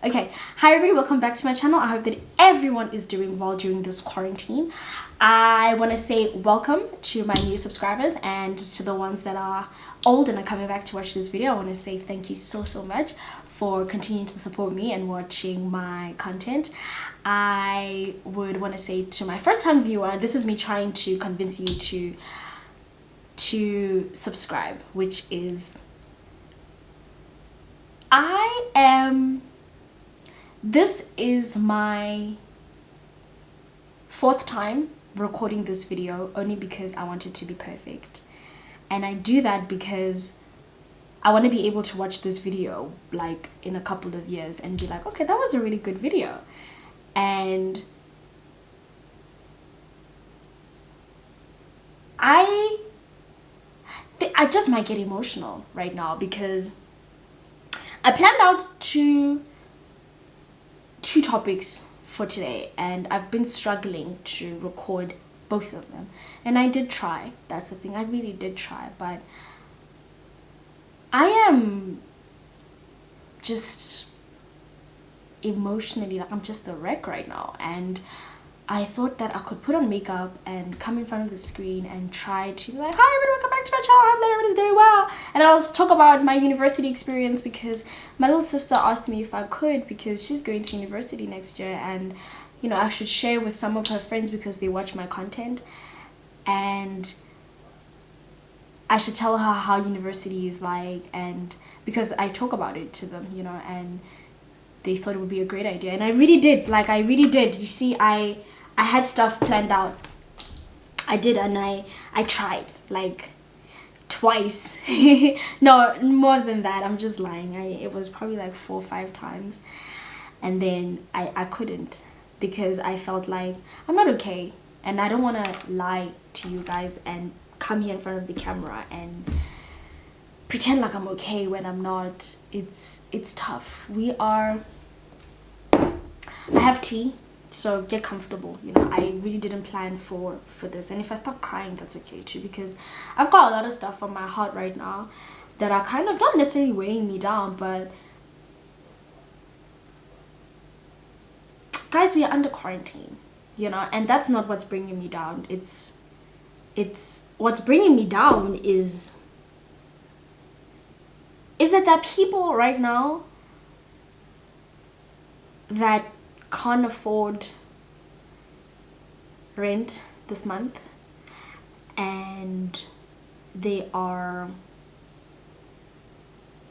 Okay, hi everybody, welcome back to my channel. I hope that everyone is doing well during this quarantine. I want to say welcome to my new subscribers, and to the ones that are old and are coming back to watch this video. I want to say thank you so much for continuing to support me and watching my content. I would want to say to my first time viewer, this is me trying to convince you to subscribe, which is this is my fourth time recording this video, only because I want it to be perfect. And I do that because I want to be able to watch this video like in a couple of years and be like, okay, that was a really good video. And I just might get emotional right now because I planned out two topics for today, and I've been struggling to record both of them. And I did try, that's the thing, I really did try, but I am just emotionally, like, I'm just a wreck right now. And I thought that I could put on makeup and come in front of the screen and try to be like, hi everybody, welcome back to my channel, I hope that everybody's doing well. And I'll just talk about my university experience, because my little sister asked me if I could, because she's going to university next year, and you know, I should share with some of her friends because they watch my content, and I should tell her how university is like, and because I talk about it to them, you know, and they thought it would be a great idea. And I really did, like, I really did. You see, I had stuff planned out. I did, and I tried like twice. No, more than that, I'm just lying. It was probably like 4 or 5 times, and then I couldn't, because I felt like I'm not okay, and I don't want to lie to you guys and come here in front of the camera and pretend like I'm okay when I'm not. It's tough. I have tea, so get comfortable, you know. I really didn't plan for this, and if I start crying, that's okay too, because I've got a lot of stuff on my heart right now that are kind of not necessarily weighing me down, but guys, we are under quarantine, you know, and that's not what's bringing me down. It's what's bringing me down is that there are people right now that can't afford rent this month, and they are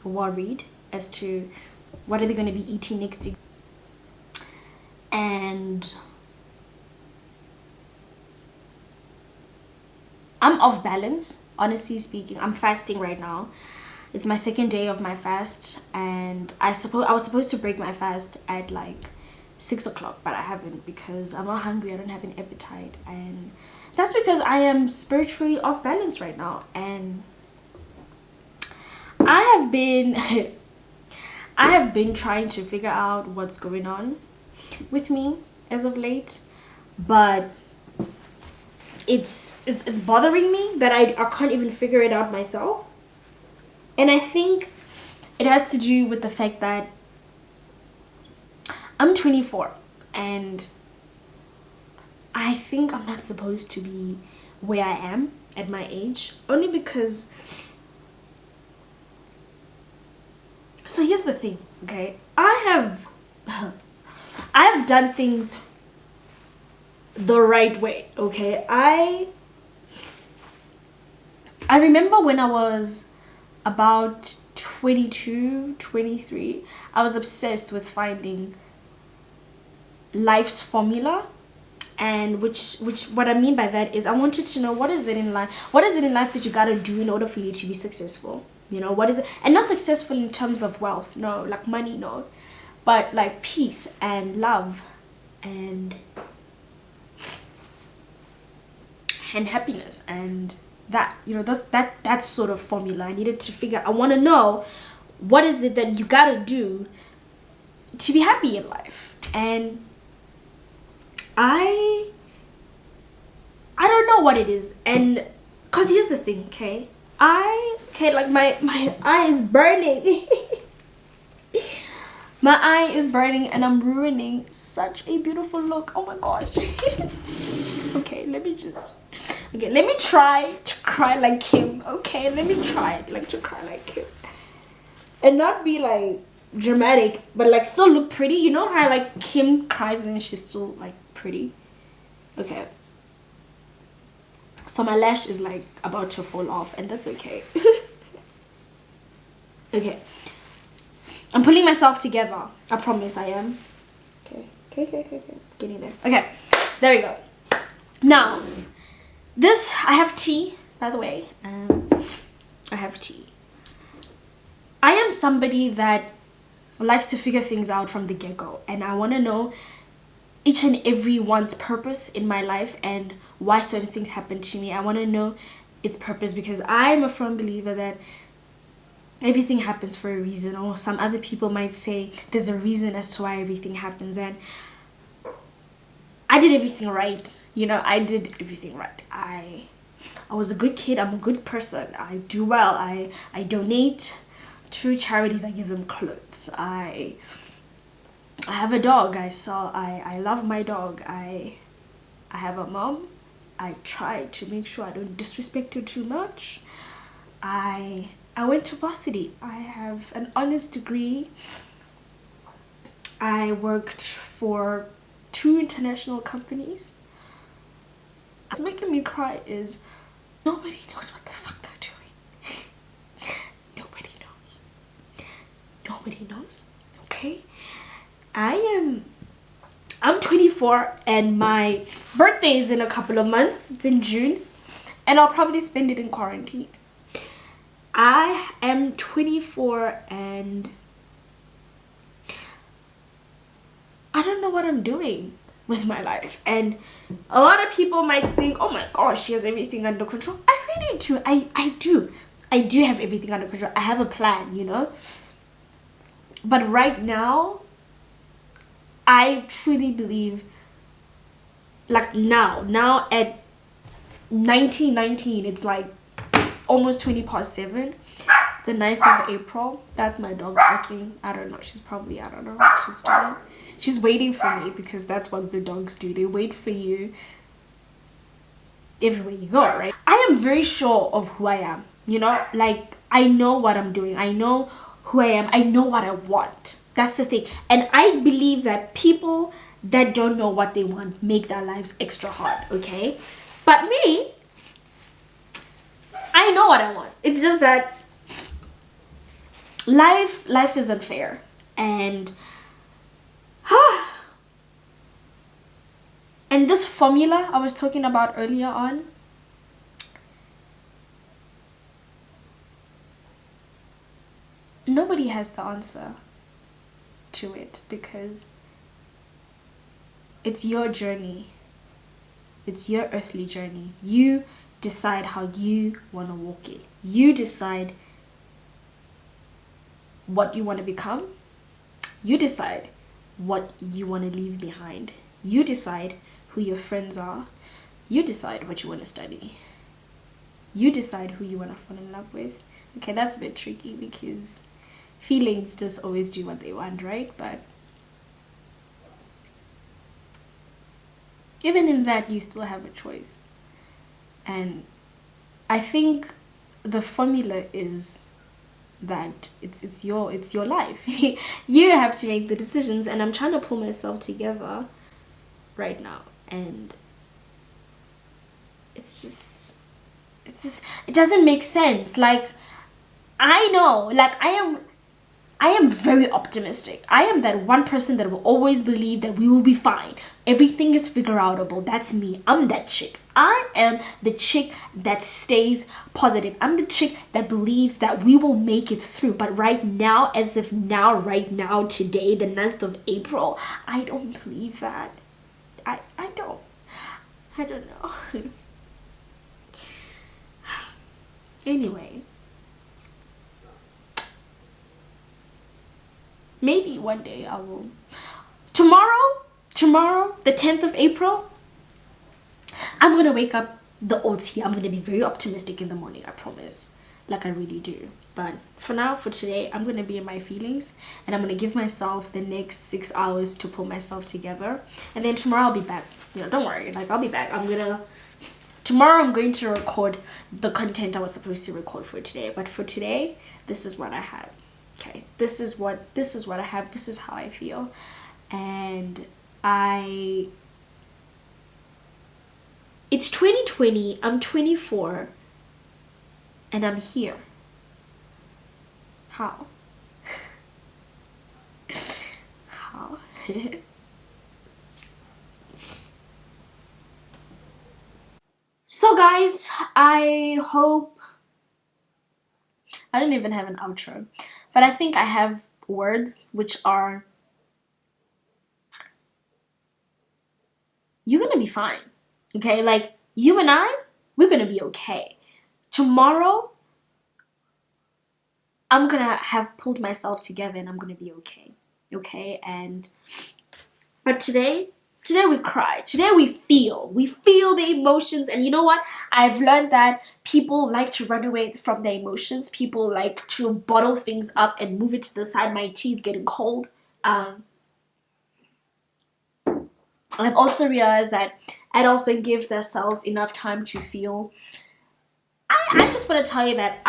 worried as to what are they going to be eating next week. And I'm off balance, honestly speaking. I'm fasting right now. It's my second day of my fast, and I was supposed to break my fast at like 6 o'clock, but I haven't, because I'm not hungry. I don't have an appetite, and that's because I am spiritually off balance right now. And I have been trying to figure out what's going on with me as of late, but it's bothering me that I can't even figure it out myself. And I think it has to do with the fact that I'm 24, and I think I'm not supposed to be where I am at my age, only because, so here's the thing, okay? I have done things the right way, okay? I remember when I was about 22, 23, I was obsessed with finding life's formula. And which what I mean by that is, I wanted to know, what is it in life that you gotta do in order for you to be successful, you know? What is it? And not successful in terms of wealth, no, like money, no, but like peace and love and happiness, and that, you know, that's sort of formula I needed to figure. I want to know, what is it that you gotta do to be happy in life? And I don't know what it is. And cause here's the thing, okay, like my eye is burning. My eye is burning and I'm ruining such a beautiful look. Oh my gosh. Okay, let me try to cry like Kim. Okay, let me try like to cry like Kim. And not be like dramatic, but like still look pretty. You know how like Kim cries and she's still like pretty? Okay. So my lash is like about to fall off and that's okay. Okay. I'm pulling myself together. I promise I am. Okay. Getting there. Okay. There we go. Now, this, I have tea, by the way. I have tea. I am somebody that likes to figure things out from the get-go. And I want to know each and every one's purpose in my life and why certain things happen to me. I want to know its purpose because I'm a firm believer that everything happens for a reason, or some other people might say there's a reason as to why everything happens. And I did everything right. You know, I did everything right. I was a good kid. I'm a good person. I do well. I donate to charities. I give them clothes. I have a dog. I love my dog. I have a mom. I try to make sure I don't disrespect her too much. I went to varsity. I have an honors degree. I worked for 2 international companies. What's making me cry is nobody knows what the fuck they're doing. Nobody knows. Nobody knows. Okay? I'm 24 and my birthday is in a couple of months. It's in June. And I'll probably spend it in quarantine. I am 24 and I don't know what I'm doing with my life. And a lot of people might think, oh my gosh, she has everything under control. I really do. I do. I do have everything under control. I have a plan, you know. But right now, I truly believe, like now at 1919, it's like almost 7:20. It's the 9th of April. That's my dog barking. I don't know. She's probably, I don't know what she's doing. She's waiting for me because that's what the dogs do. They wait for you everywhere you go, right? I am very sure of who I am, you know? Like, I know what I'm doing. I know who I am. I know what I want. That's the thing. And I believe that people that don't know what they want make their lives extra hard, okay? But me, I know what I want. It's just that life is unfair. And and this formula I was talking about earlier on, nobody has the answer to it because it's your journey. It's your earthly journey. You decide how you want to walk it. You decide what you want to become. You decide what you want to leave behind. You decide who your friends are. You decide what you want to study. You decide who you want to fall in love with. Okay, that's a bit tricky because feelings just always do what they want, right? But even in that, you still have a choice. And I think the formula is that it's your life. You have to make the decisions, and I'm trying to pull myself together right now, and it doesn't make sense. Like, I know, like, I am very optimistic. I am that one person that will always believe that we will be fine. Everything is figure-outable. That's me. I'm that chick. I am the chick that stays positive. I'm the chick that believes that we will make it through. But right now, right now, today, the 9th of April, I don't believe that. I don't know. Anyway. Maybe one day I will. Tomorrow, the 10th of April, I'm gonna wake up the OT. I'm gonna be very optimistic in the morning, I promise. Like I really do. But for now, for today, I'm gonna be in my feelings, and I'm gonna give myself the next 6 hours to pull myself together, and then tomorrow I'll be back. You know, don't worry, like I'll be back. Tomorrow I'm going to record the content I was supposed to record for today, but for today, this is what I have. Okay, this is what I have. This is how I feel, and it's 2020. I'm 24, and I'm here. How? How? So guys, I hope I don't even have an outro, but I think I have words which are, you're gonna be fine. Okay, like you and we're gonna be okay. Tomorrow I'm gonna have pulled myself together and I'm gonna be okay. Okay, but today we cry. Today we feel the emotions, and you know what? I've learned that people like to run away from their emotions. People like to bottle things up and move it to the side. My tea is getting cold. I've also realized that I'd also give themselves enough time to feel. I just want to tell you that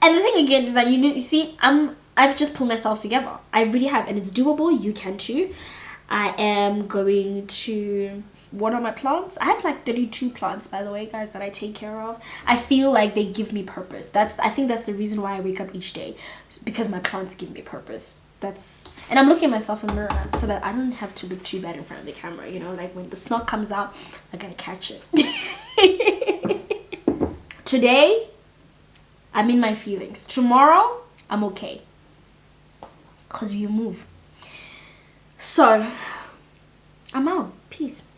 and the thing again is that you see, I've just pulled myself together. I really have, and it's doable. You can too. I am going to water my plants. I have like 32 plants, by the way, guys, that I take care of. I feel like they give me purpose. I think that's the reason why I wake up each day, because my plants give me purpose. And I'm looking at myself in the mirror so that I don't have to look too bad in front of the camera. You know, like when the snot comes out, I gotta catch it. Today, I'm in my feelings. Tomorrow, I'm okay, because you move. So, I'm out. Peace.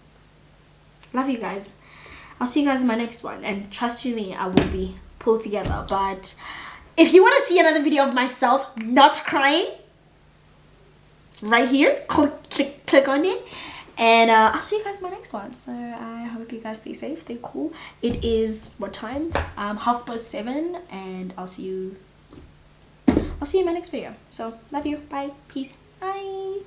Love you guys. I'll see you guys in my next one. And trust you me, I will be pulled together. But if you want to see another video of myself not crying, right here, click on it. And I'll see you guys in my next one. So I hope you guys stay safe, stay cool. It is what time? 7:30, and I'll see you in my next video. So love you. Bye. Peace. Bye.